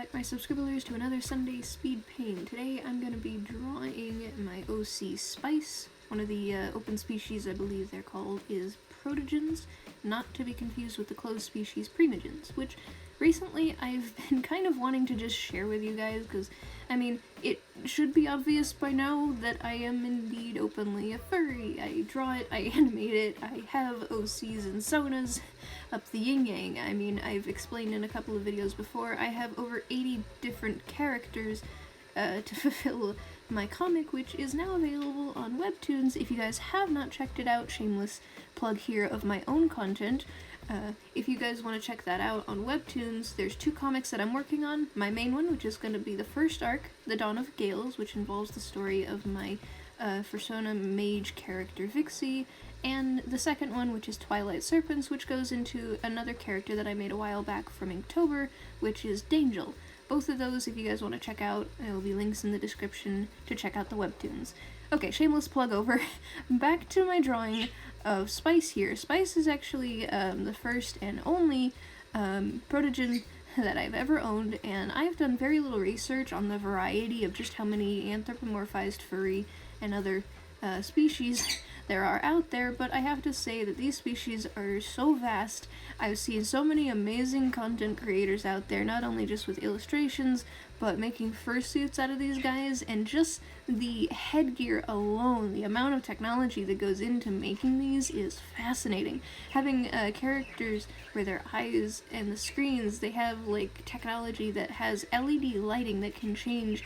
back, my subscribers, to another Sunday Speedpaint. Today I'm going to be drawing my OC Spice. One of the open species, I believe they're called, is Protogens, not to be confused with the closed species Primogens, which recently I've been kind of wanting to just share with you guys, because, I mean, it should be obvious by now that I am indeed openly a furry. I draw it, I animate it, I have OCs and sonas up the yin-yang. I mean, I've explained in a couple of videos before, I have over 80 different characters to fulfill my comic, which is now available on Webtoons. If you guys have not checked it out, shameless plug here of my own content. If you guys want to check that out on Webtoons, there's two comics that I'm working on. My main one, which is going to be the first arc, The Dawn of Gales, which involves the story of my fursona mage character Vixie, and the second one, which is Twilight Serpents, which goes into another character that I made a while back from Inktober, which is Dangel. Both of those, if you guys want to check out, there will be links in the description to check out the Webtoons. Okay, shameless plug over. Back to my drawing of Spice here. Spice is actually the first and only Protogen that I've ever owned, and I've done very little research on the variety of just how many anthropomorphized furry and other species there are out there, but I have to say that these species are so vast. I've seen so many amazing content creators out there, not only just with illustrations, but making fursuits out of these guys, and just the headgear alone, the amount of technology that goes into making these is fascinating. Having characters where their eyes and the screens, they have like technology that has LED lighting that can change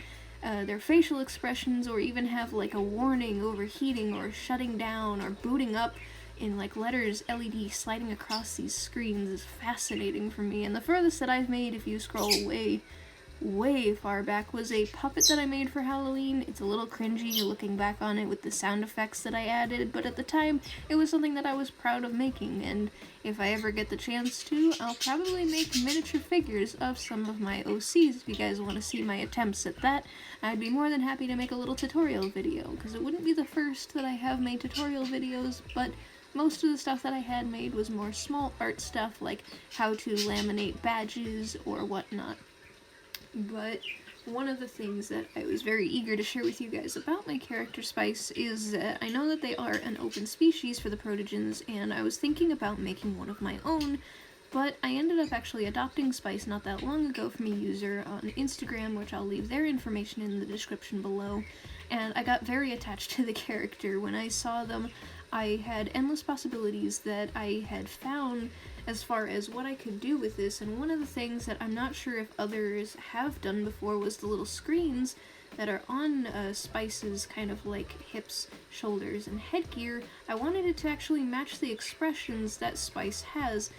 their facial expressions, or even have like a warning overheating or shutting down or booting up in like letters LED sliding across these screens is fascinating for me. And the furthest that I've made, if you scroll way far back, was a puppet that I made for Halloween. It's a little cringy looking back on it with the sound effects that I added, but at the time it was something that I was proud of making, and if I ever get the chance to, I'll probably make miniature figures of some of my OCs. If you guys want to see my attempts at that, I'd be more than happy to make a little tutorial video, because it wouldn't be the first that I have made tutorial videos, but most of the stuff that I had made was more small art stuff, like how to laminate badges or whatnot. But one of the things that I was very eager to share with you guys about my character Spice is that I know that they are an open species for the Protogens, and I was thinking about making one of my own, but I ended up actually adopting Spice not that long ago from a user on Instagram, which I'll leave their information in the description below, and I got very attached to the character. When I saw them, I had endless possibilities that I had found as far as what I could do with this, and one of the things that I'm not sure if others have done before was the little screens that are on Spice's kind of like hips, shoulders, and headgear. I wanted it to actually match the expressions that Spice has,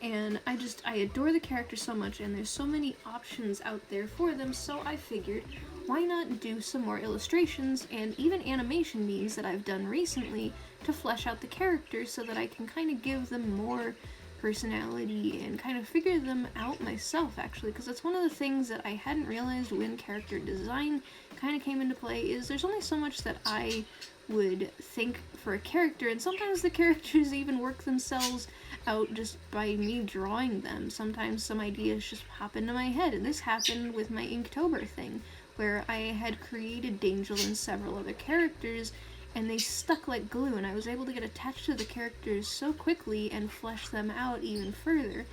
and I adore the character so much, and there's so many options out there for them, so I figured, why not do some more illustrations and even animation memes that I've done recently to flesh out the characters so that I can kind of give them more personality and kind of figure them out myself, actually, because that's one of the things that I hadn't realized when character design kind of came into play, is there's only so much that I would think for a character, and sometimes the characters even work themselves out just by me drawing them. Sometimes some ideas just pop into my head, and this happened with my Inktober thing, where I had created Dangel and several other characters, and they stuck like glue, and I was able to get attached to the characters so quickly and flesh them out even further.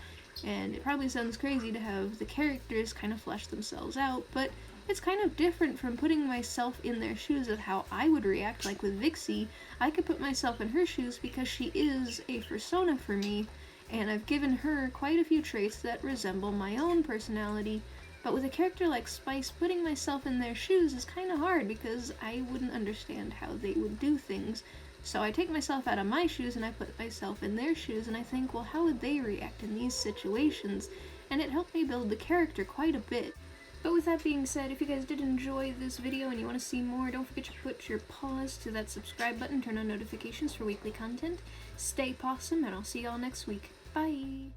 And it probably sounds crazy to have the characters kind of flesh themselves out, but it's kind of different from putting myself in their shoes of how I would react. Like with Vixie, I could put myself in her shoes because she is a fursona for me, and I've given her quite a few traits that resemble my own personality. But with a character like Spice, putting myself in their shoes is kind of hard because I wouldn't understand how they would do things. So I take myself out of my shoes and I put myself in their shoes, and I think, well, how would they react in these situations? And it helped me build the character quite a bit. But with that being said, if you guys did enjoy this video and you want to see more, don't forget to put your paws to that subscribe button, turn on notifications for weekly content. Stay pawsome, and I'll see y'all next week. Bye!